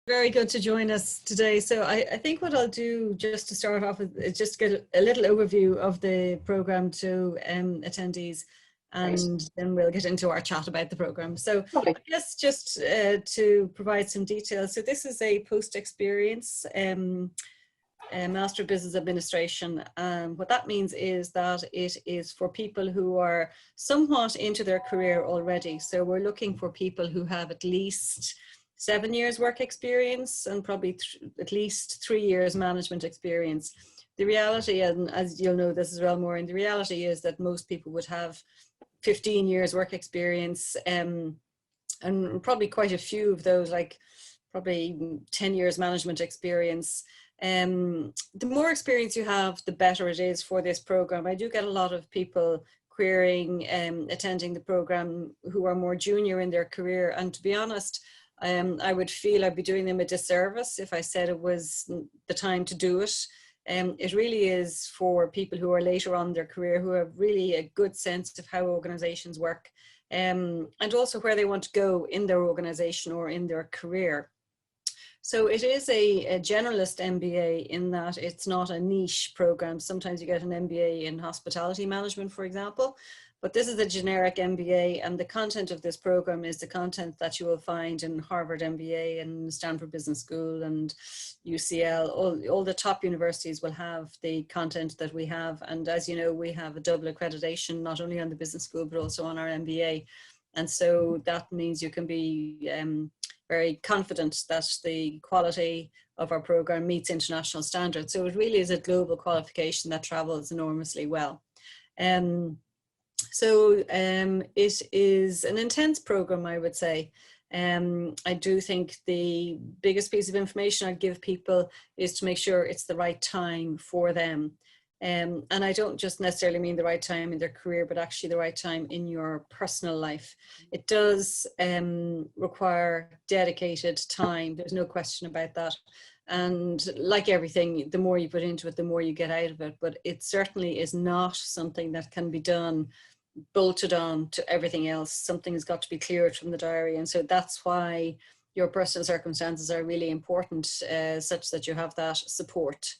Very good to join us today. So I think what I'll do just to start off is just get a little overview of the program to attendees, and then we'll get into our chat about the program. So I guess just to provide some details. So this is a post-experience Master of Business Administration. What that means is that it is for people who are somewhat into their career already. So we're looking for people who have at least 7 years work experience and probably at least 3 years management experience. The reality, and as you'll know this as well, Maureen, the reality is that most people would have 15 years work experience, and probably quite a few of those, like probably 10 years management experience. The more experience you have, the better it is for this program. I do get a lot of people querying attending the program who are more junior in their career, and to be honest, I would feel I'd be doing them a disservice if I said it was the time to do it. It really is for people who are later on in their career, who have really a good sense of how organizations work, and also where they want to go in their organization or in their career. So it is a generalist MBA in that it's not a niche program. Sometimes you get an MBA in hospitality management, for example, but this is a generic MBA, and the content of this program is the content that you will find in Harvard MBA and Stanford Business School and UCL. All the top universities will have the content that we have. And as you know, we have a double accreditation, not only on the business school, but also on our MBA. And so that means you can be very confident that the quality of our program meets international standards. So it really is a global qualification that travels enormously well. So it is an intense program, I would say. I do think the biggest piece of information I'd give people is to make sure it's the right time for them. And I don't just necessarily mean the right time in their career, but actually the right time in your personal life. It does require dedicated time. There's no question about that. And like everything, the more you put into it, the more you get out of it. But it certainly is not something that can be done bolted on to everything else. Something has got to be cleared from the diary. And so that's why your personal circumstances are really important, such that you have that support.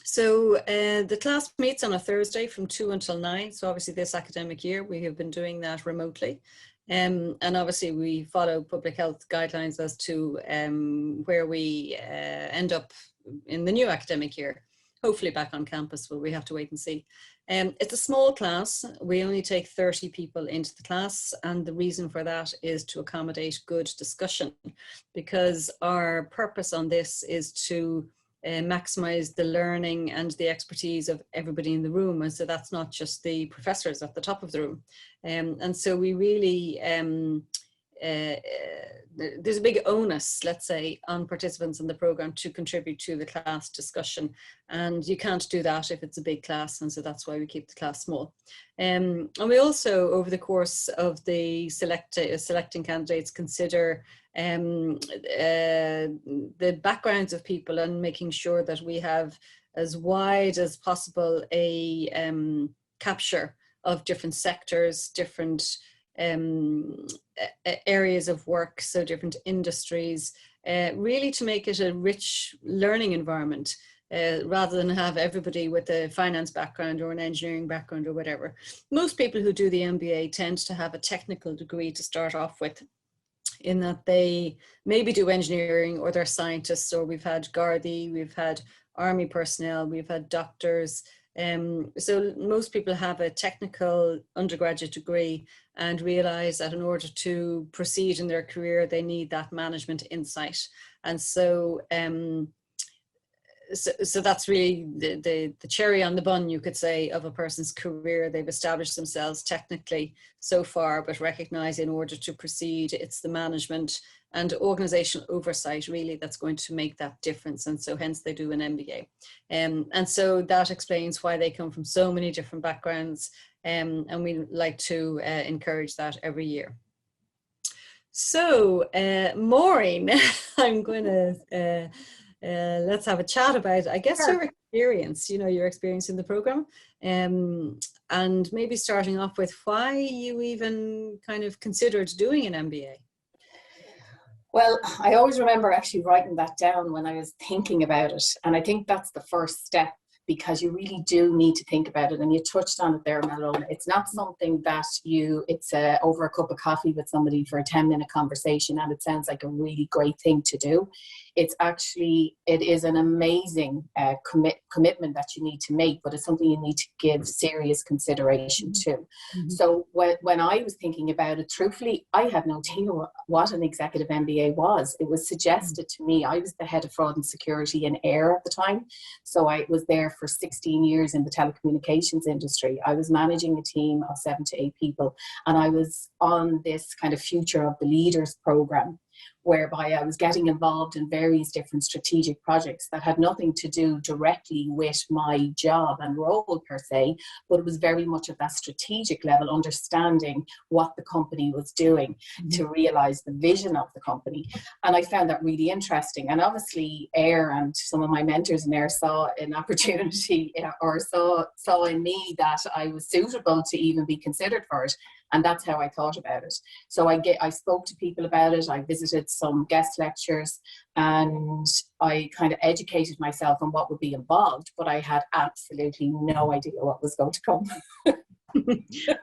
So the class meets on a Thursday from 2 until 9. So obviously this academic year, we have been doing that remotely. And obviously we follow public health guidelines as to where we end up in the new academic year, hopefully back on campus, but we have to wait and see. It's a small class. We only take 30 people into the class, and the reason for that is to accommodate good discussion, because our purpose on this is to maximize the learning and the expertise of everybody in the room. And so that's not just the professors at the top of the room. And so we really, there's a big onus, let's say, on participants in the program to contribute to the class discussion. And you can't do that if it's a big class. And so that's why we keep the class small. And we also, over the course of the selecting candidates, consider the backgrounds of people and making sure that we have as wide as possible a capture of different sectors, different areas of work, so different industries, really to make it a rich learning environment, rather than have everybody with a finance background or an engineering background or whatever. Most people who do the MBA tend to have a technical degree to start off with, in that they maybe do engineering or they're scientists, or we've had Gardaí, we've had army personnel, we've had doctors. So most people have a technical undergraduate degree and realize that in order to proceed in their career, they need that management insight. And so, so that's really the cherry on the bun, you could say, of a person's career. They've established themselves technically so far, but recognize in order to proceed, it's the management and organizational oversight really that's going to make that difference. And so hence they do an MBA. And so that explains why they come from so many different backgrounds. And we like to encourage that every year. So Maureen, I'm going to, let's have a chat about, I guess, your experience, your experience in the program, and maybe starting off with why you even kind of considered doing an MBA. Well, I always remember actually writing that down when I was thinking about it. And I think that's the first step, because you really do need to think about it. And you touched on it there, Malone. It's not something that it's over a cup of coffee with somebody for a 10-minute conversation and it sounds like a really great thing to do. It is an amazing commitment that you need to make, but it's something you need to give serious consideration to. Mm-hmm. So when I was thinking about it, truthfully, I had no idea what an executive MBA was. It was suggested to me. I was the head of fraud and security in AIR at the time. So I was there for 16 years in the telecommunications industry. I was managing a team of 7 to 8 people, and I was on this kind of Future of the Leaders program, whereby I was getting involved in various different strategic projects that had nothing to do directly with my job and role per se, but it was very much at that strategic level, understanding what the company was doing to realize the vision of the company. And I found that really interesting. And obviously AIR and some of my mentors in AIR saw an opportunity or saw in me that I was suitable to even be considered for it. And that's how I thought about it. So I spoke to people about it. I visited some guest lectures and I kind of educated myself on what would be involved, but I had absolutely no idea what was going to come.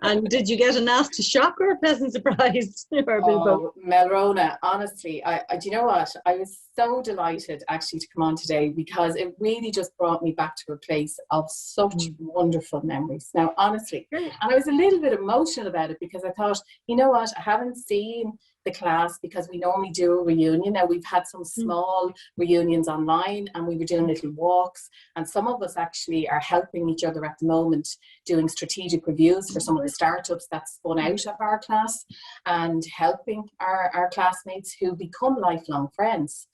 And did you get a nasty shock or a pleasant surprise? Oh, Melrona, honestly, do you know what? I was so delighted actually to come on today, because it really just brought me back to a place of such wonderful memories. Now, honestly, and I was a little bit emotional about it, because I thought, you know what, I haven't seen the class, because we normally do a reunion. Now, we've had some small reunions online and we were doing little walks, and some of us actually are helping each other at the moment doing strategic reviews for some of the startups that spun out of our class, and helping our classmates who become lifelong friends.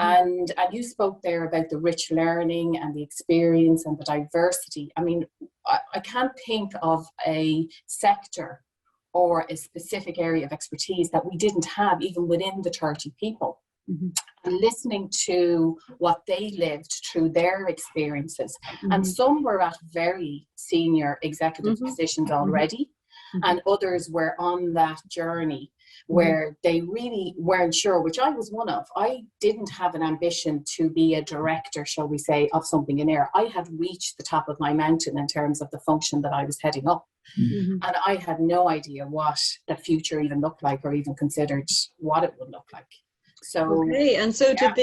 And you spoke there about the rich learning and the experience and the diversity. I mean, I can't think of a sector or a specific area of expertise that we didn't have, even within the 30 people. And listening to what they lived through their experiences. And some were at very senior executive positions already, and others were on that journey where they really weren't sure, which I was one of. I didn't have an ambition to be a director, shall we say, of something in AIR. I had reached the top of my mountain in terms of the function that I was heading up. And I had no idea what the future even looked like, or even considered what it would look like. So, okay, and so did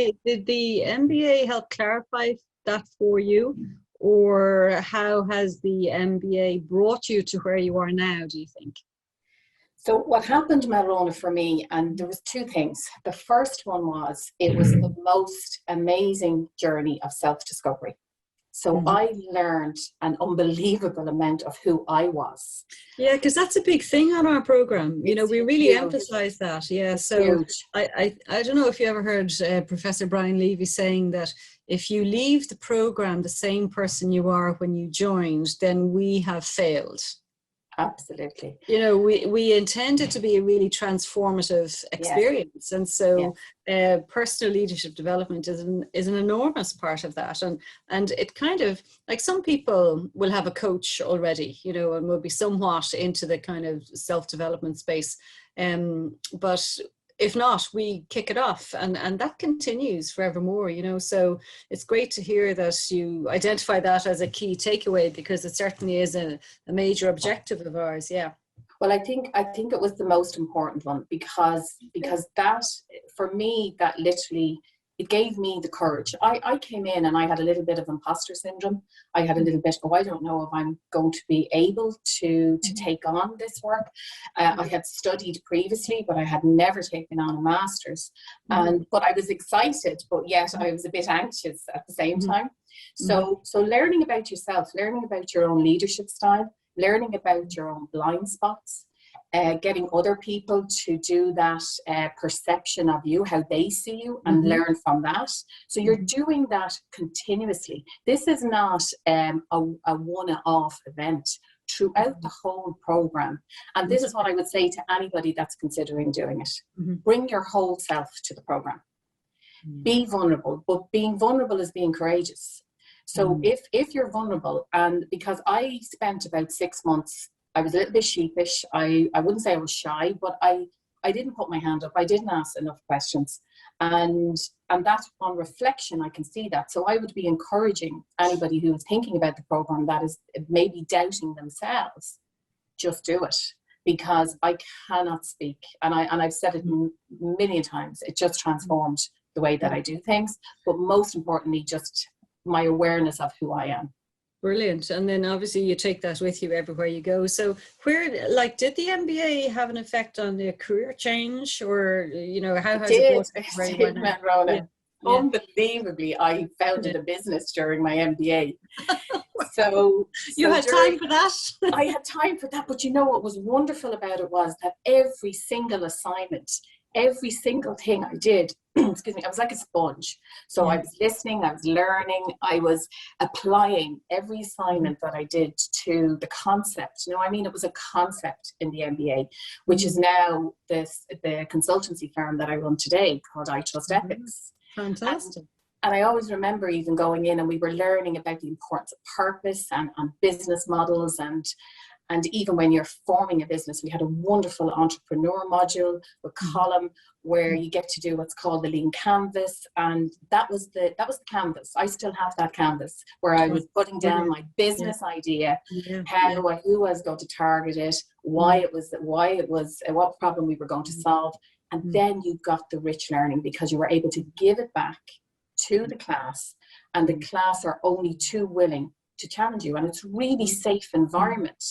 the MBA help clarify that for you, or how has the MBA brought you to where you are now, do you think? So what happened, Melrona, for me, and there was 2 things. The first one was, it was the most amazing journey of self-discovery. So I learned an unbelievable amount of who I was. Yeah, because that's a big thing on our program. You know, we really emphasize that. Yeah, so I don't know if you ever heard Professor Brian Levy saying that if you leave the program the same person you are when you joined, then we have failed. Absolutely. You know, we intend it to be a really transformative experience. And so personal leadership development is an enormous part of that. And it kind of, like, some people will have a coach already, you know, and will be somewhat into the kind of self-development space. But if not, we kick it off, and that continues forevermore, you know. So it's great to hear that you identify that as a key takeaway, because it certainly is a major objective of ours. Yeah. Well, I think it was the most important one, because that, for me, that literally, it gave me the courage. I came in and I had a little bit of imposter syndrome. I had a little bit, I don't know if I'm going to be able to take on this work. I had studied previously, but I had never taken on a master's. But I was excited, but yet I was a bit anxious at the same time. So learning about yourself, learning about your own leadership style, learning about your own blind spots, getting other people to do that perception of you, how they see you, and learn from that. So you're doing that continuously. This is not a one-off event. Throughout the whole program. And this is what I would say to anybody that's considering doing it. Bring your whole self to the program. Be vulnerable, but being vulnerable is being courageous. So if you're vulnerable, and because I spent about 6 months, I was a little bit sheepish. I wouldn't say I was shy, but I I didn't put my hand up. I didn't ask enough questions. And that's on reflection, I can see that. So I would be encouraging anybody who is thinking about the program that is maybe doubting themselves, just do it. Because I cannot speak, and I've said it a million times, it just transformed the way that I do things, but most importantly, just my awareness of who I am. Brilliant. And then obviously you take that with you everywhere you go. So where, like, did the MBA have an effect on the career change, or, you know, how has it did, Rona. Yeah. Unbelievably, I founded a business during my MBA. So you had time for that? I had time for that. But you know what was wonderful about it was that every single assignment, every single thing I did, excuse me, I was like a sponge. So I was listening, I was learning, I was applying every assignment that I did to the concept. You know, I mean, it was a concept in the MBA, which is now the consultancy firm that I run today called I Trust Ethics. Fantastic. And I always remember even going in and we were learning about the importance of purpose and business models, and even when you're forming a business, we had a wonderful entrepreneur module, a column where you get to do what's called the lean canvas, and that was the canvas. I still have that canvas where I was putting down my business idea, who I was going to target it, what problem we were going to solve, and then you got the rich learning because you were able to give it back to the class, and the class are only too willing to challenge you, and it's really safe environment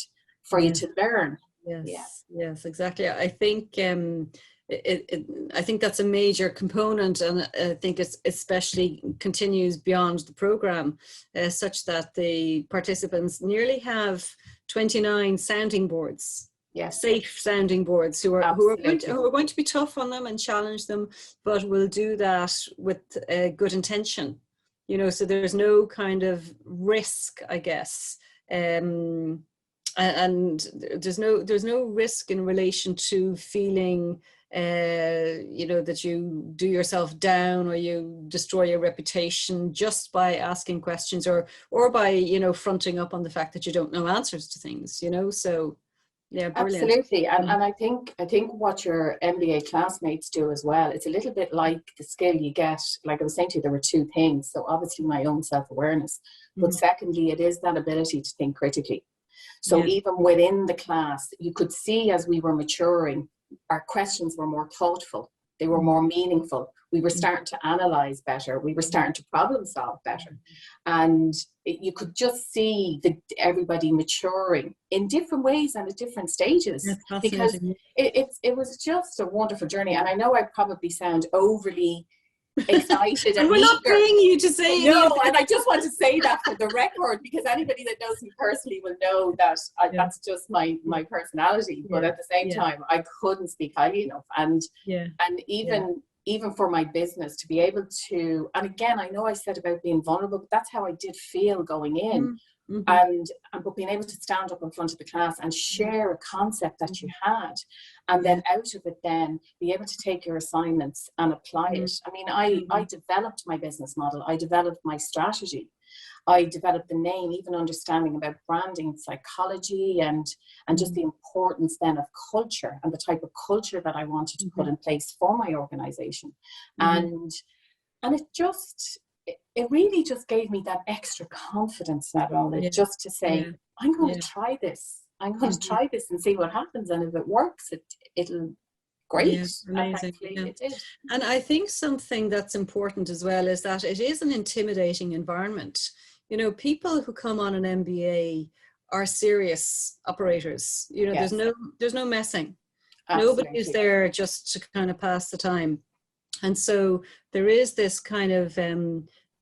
for you to learn. Yes, exactly. I think I think that's a major component, and I think it's especially continues beyond the program, such that the participants nearly have 29 sounding boards. Safe sounding boards who are going to be tough on them and challenge them, but will do that with a good intention, you know. So there's no kind of risk, I guess, and there's no risk in relation to feeling you know, that you do yourself down or you destroy your reputation just by asking questions or by, you know, fronting up on the fact that you don't know answers to things, you know. So yeah, brilliant. Absolutely. And I think what your MBA classmates do as well, it's a little bit like the skill you get. Like I was saying to you, there were two things. So obviously my own self-awareness, but secondly, it is that ability to think critically. So even within the class, you could see as we were maturing, our questions were more thoughtful. They were more meaningful. We were starting to analyze better. We were starting to problem solve better. And you could just see everybody maturing in different ways and at different stages, because it was just a wonderful journey. And I know I probably sound overly excited and we're not paying you to say and I just want to say that for the record, because anybody that knows me personally will know that that's just my personality. But at the same time, I couldn't speak highly enough, and even for my business to be able to, and again, I know I said about being vulnerable, but that's how I did feel going in. But being able to stand up in front of the class and share a concept that you had, and then out of it then be able to take your assignments and apply it. I mean, I developed my business model, I developed my strategy, I developed the name, even understanding about branding, psychology, and just the importance then of culture and the type of culture that I wanted to put in place for my organization. And it really just gave me that extra confidence, not only just to say, I'm going to try this. I'm going to try this and see what happens. And if it works, it'll great. Yeah, amazing. It did. And I think something that's important as well is that it is an intimidating environment. You know, people who come on an MBA are serious operators. You know, there's no messing. Absolutely. Nobody is there just to kind of pass the time. And so there is this kind of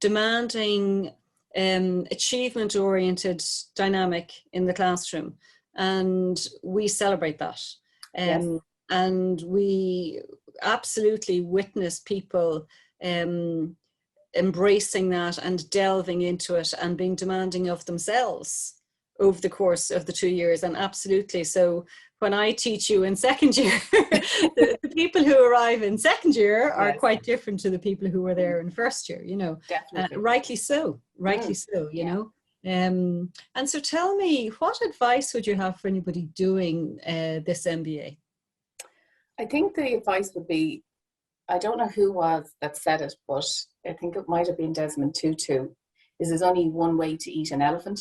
demanding, achievement-oriented dynamic in the classroom, and we celebrate that. And we absolutely witness people embracing that and delving into it and being demanding of themselves over the course of the 2 years. And absolutely, so when I teach you in second year, the people who arrive in second year are quite different to the people who were there in first year, you know. Definitely. Rightly so, you know. And so tell me, what advice would you have for anybody doing this MBA? I think the advice would be, I don't know who was that said it, but I think it might have been Desmond Tutu, is there's only one way to eat an elephant.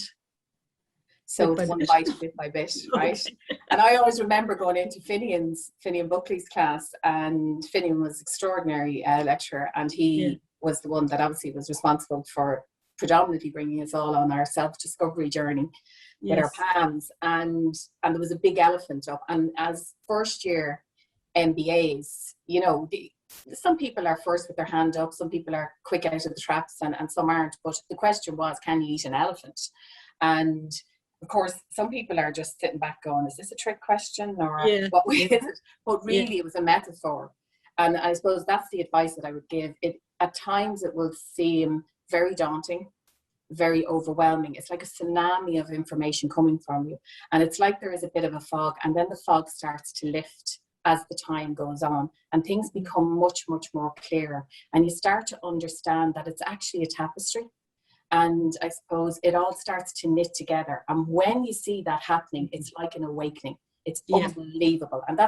So it's one bite, bit by bit, right? Okay. And I always remember going into Finian Buckley's class, and Finian was extraordinary lecturer, and he was the one that obviously was responsible for predominantly bringing us all on our self-discovery journey with our PAMs, and there was a big elephant up. And as first year MBAs, you know, some people are first with their hand up, some people are quick out of the traps, and some aren't. But the question was, can you eat an elephant? And of course, some people are just sitting back going, is this a trick question, or what is it? But really, it was a metaphor. And I suppose that's the advice that I would give. At times, it will seem very daunting, very overwhelming. It's like a tsunami of information coming from you. And it's like there is a bit of a fog, and then the fog starts to lift as the time goes on, and things become much, much more clear. And you start to understand that it's actually a tapestry. And I suppose it all starts to knit together. And when you see that happening, it's like an awakening. It's unbelievable. And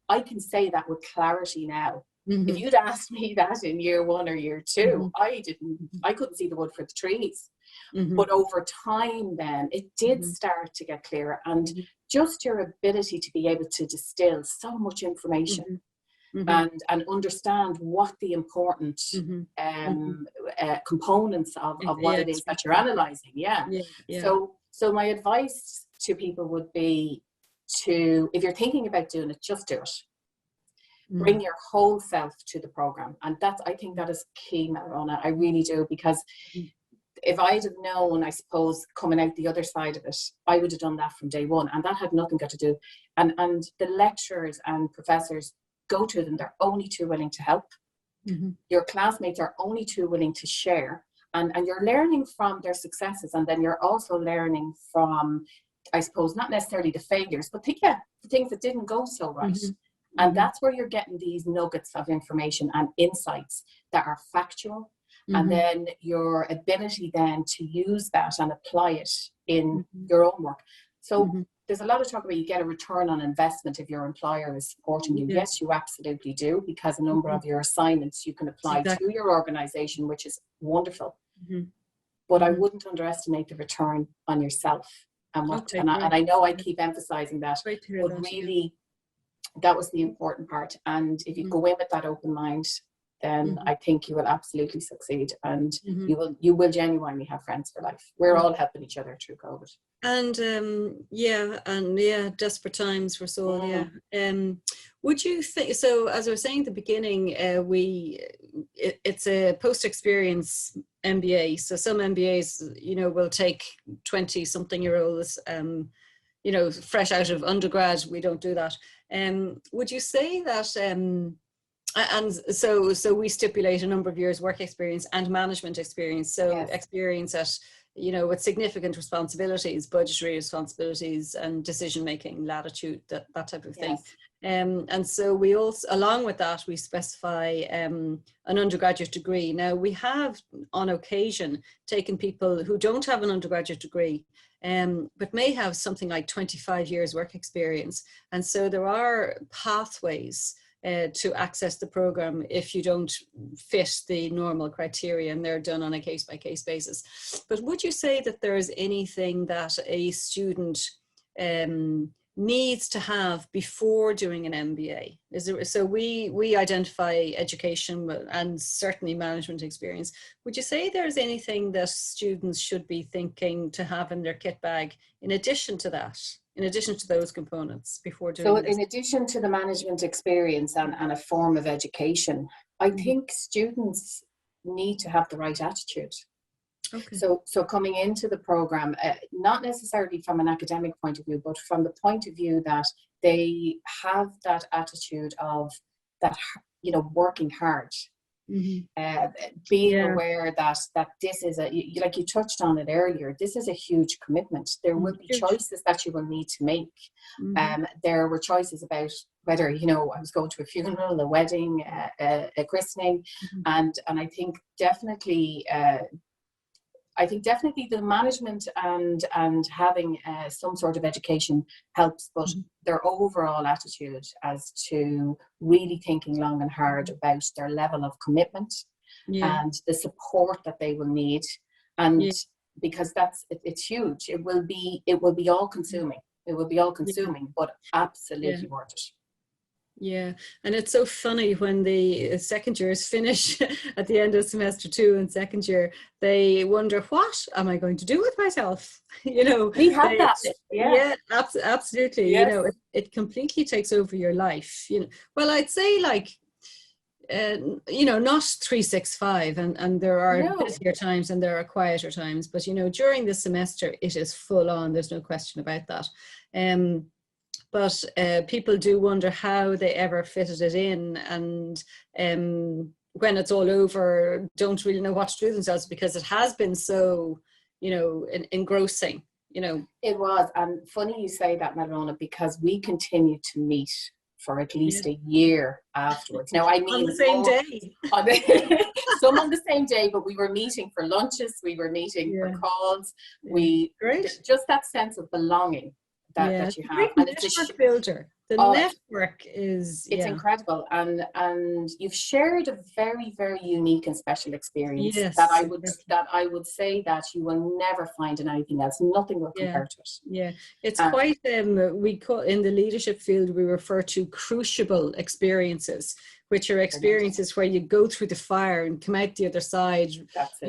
I can say that with clarity now. If you'd asked me that in year 1 or year 2, I couldn't see the wood for the trees. But over time then, it did start to get clearer. And just your ability to be able to distill so much information and understand what the important components of what it is that you're analysing. So my advice to people would be to, if you're thinking about doing it, just do it. Bring your whole self to the programme. And I think that is key, Marona. I really do, because if I'd have known, I suppose, coming out the other side of it, I would have done that from day one. And that had nothing got to do. And the lecturers and professors, go to them. They're only too willing to help. Your classmates are only too willing to share. And you're learning from their successes. And then you're also learning from, I suppose, not necessarily the failures, but the things that didn't go so right. And that's where you're getting these nuggets of information and insights that are factual. And then your ability then to use that and apply it in your own work. So there's a lot of talk about you get a return on investment if your employer is supporting you. Yes, you absolutely do, because a number of your assignments you can apply to your organisation, which is wonderful. But I wouldn't underestimate the return on yourself. And I know I keep emphasising that, but really, that was the important part. And if you go in with that open mind, then I think you will absolutely succeed, and you will genuinely have friends for life. We're all helping each other through COVID. And desperate times for us all. Would you think, so as I was saying at the beginning, it's a post-experience MBA. So some MBAs, you know, will take 20-something-year-olds, you know, fresh out of undergrad. We don't do that. Would you say that, and so we stipulate a number of years work experience and management experience. So experience at, you know, with significant responsibilities, budgetary responsibilities and decision-making latitude, that type of thing. And so we also, along with that, we specify an undergraduate degree. Now, we have on occasion taken people who don't have an undergraduate degree, but may have something like 25 years work experience. And so there are pathways to access the program if you don't fit the normal criteria, and they're done on a case-by-case basis. But would you say that there is anything that a student needs to have before doing an MBA? Is there, so we identify education and certainly management experience. Would you say there's anything that students should be thinking to have in their kit bag in addition to that? In addition to those components before doing this? In addition to the management experience and a form of education, I think students need to have the right attitude. Okay. So coming into the program, not necessarily from an academic point of view, but from the point of view that they have that attitude of that, you know, working hard. Being aware that this is like you touched on it earlier, this is a huge commitment. There will be choices that you will need to make. There were choices about whether, you know, I was going to a funeral, a wedding, a christening, and I think definitely I think definitely the management and having some sort of education helps, but their overall attitude as to really thinking long and hard about their level of commitment and the support that they will need, and because it's huge. It will be all consuming. It will be all consuming, but absolutely worth it. Yeah, and it's so funny when the second years finish at the end of semester 2 and second year, they wonder, what am I going to do with myself? You know, we have that. Yeah, absolutely. Yes. You know, it completely takes over your life. You know, well, I'd say like, you know, not 365, and there are busier times and there are quieter times, but you know, during the semester it is full on. There's no question about that. But people do wonder how they ever fitted it in, and when it's all over, don't really know what to do with themselves, because it has been so, you know, engrossing, you know. It was, and funny you say that, Madrona, because we continue to meet for at least a year afterwards. Now, I mean, on the same day. Some on the same day, but we were meeting for lunches, we were meeting for calls. Just that sense of belonging that you have, and it's a builder. The network is incredible, and you've shared a very, very unique and special experience that I would say that you will never find in anything else. Nothing will compare to it. Yeah, it's quite we call, in the leadership field, we refer to crucible experiences, which are experiences where you go through the fire and come out the other side, you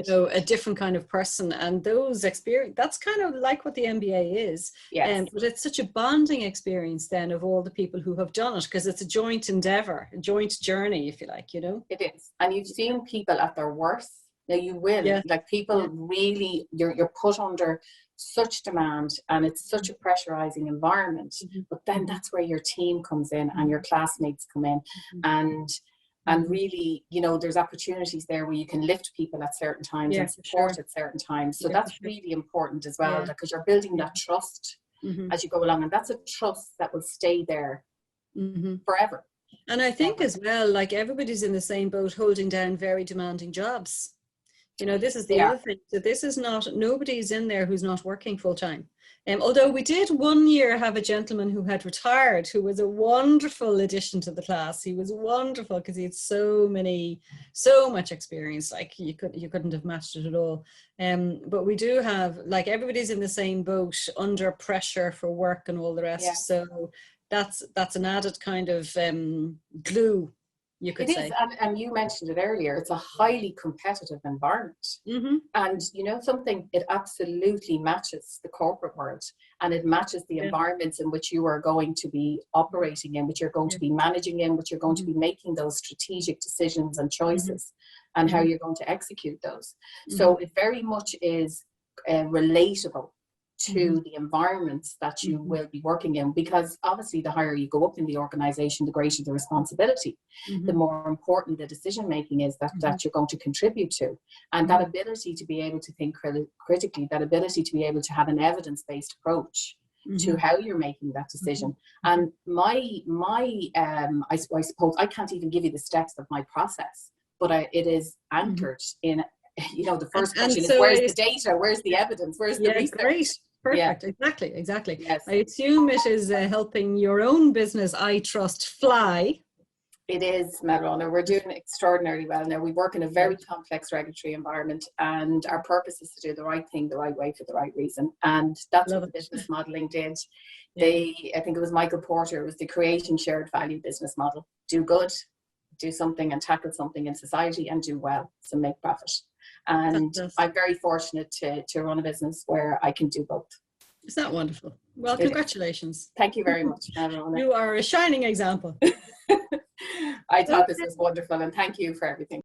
know, a different kind of person. And those experience, that's kind of like what the MBA is. But it's such a bonding experience then of all the people who have done it, because it's a joint endeavor, a joint journey, if you like, you know. It is. And you've seen people at their worst. Now you will, like people really, you're put under such demand, and it's such a pressurizing environment, but then that's where your team comes in and your classmates come in, and really, you know, there's opportunities there where you can lift people at certain times and support at certain times. So that's really important as well, because you're building that trust as you go along, and that's a trust that will stay there forever. And I think as well, like everybody's in the same boat, holding down very demanding jobs. You know, this is the other thing. So this is not, nobody's in there who's not working full time. Although we did one year have a gentleman who had retired, who was a wonderful addition to the class. He was wonderful because he had so much experience. Like you couldn't have matched it at all. But we do have, like, everybody's in the same boat, under pressure for work and all the rest. So that's an added kind of glue, you could say. It is, and you mentioned it earlier, it's a highly competitive environment. And you know something, it absolutely matches the corporate world, and it matches the environments in which you are going to be operating in, which you're going to be managing in, which you're going to be making those strategic decisions and choices, and how you're going to execute those. So it very much is relatable to the environments that you will be working in, because obviously the higher you go up in the organization, the greater the responsibility, the more important the decision making is that you're going to contribute to. And that ability to be able to think critically, that ability to be able to have an evidence-based approach to how you're making that decision. And I suppose I can't even give you the steps of my process, but it is anchored in, you know, the first question is, where's the data, where's the evidence, where's the research? Great. Perfect. Exactly. Yes. I assume it is helping your own business, I trust, fly. It is, Madrona. We're doing extraordinarily well now. We work in a very complex regulatory environment, and our purpose is to do the right thing the right way for the right reason. And that's what the business modeling did. I think it was Michael Porter, it was the creating shared value business model. Do good, do something and tackle something in society, and do well, so make profit. And I'm very fortunate to run a business where I can do both. Is that wonderful? Well, congratulations. Thank you very much, Madrona. You are a shining example. I thought this was wonderful, and thank you for everything.